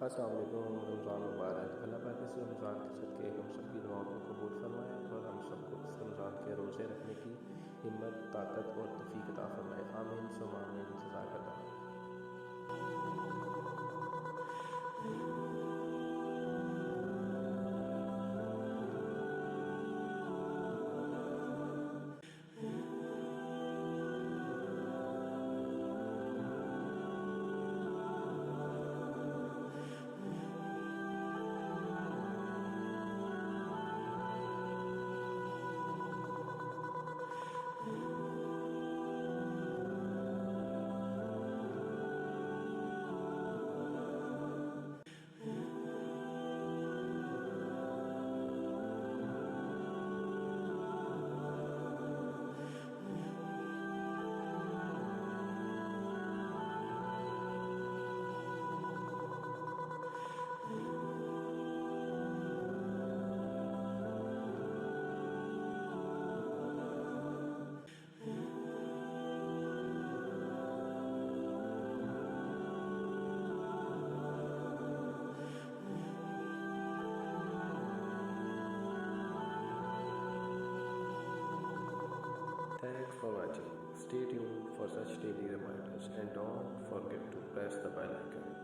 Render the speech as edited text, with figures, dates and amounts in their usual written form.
अस्सलाम वालेकुम। रमज़ान मुबारक। अल्लाह पाक इस रमज़ान के सदक़े हम सब की दुआओं को कबूल फरमाए और हम सबको इस रमज़ान के रोज़े रखने की हिम्मत, ताकत और तौफ़ीक अता फ़रमाए। आमीन सुम्मा आमीन। जज़ाकल्लाह। Thanks for watching. Stay tuned for such daily reminders and don't forget to press the bell icon.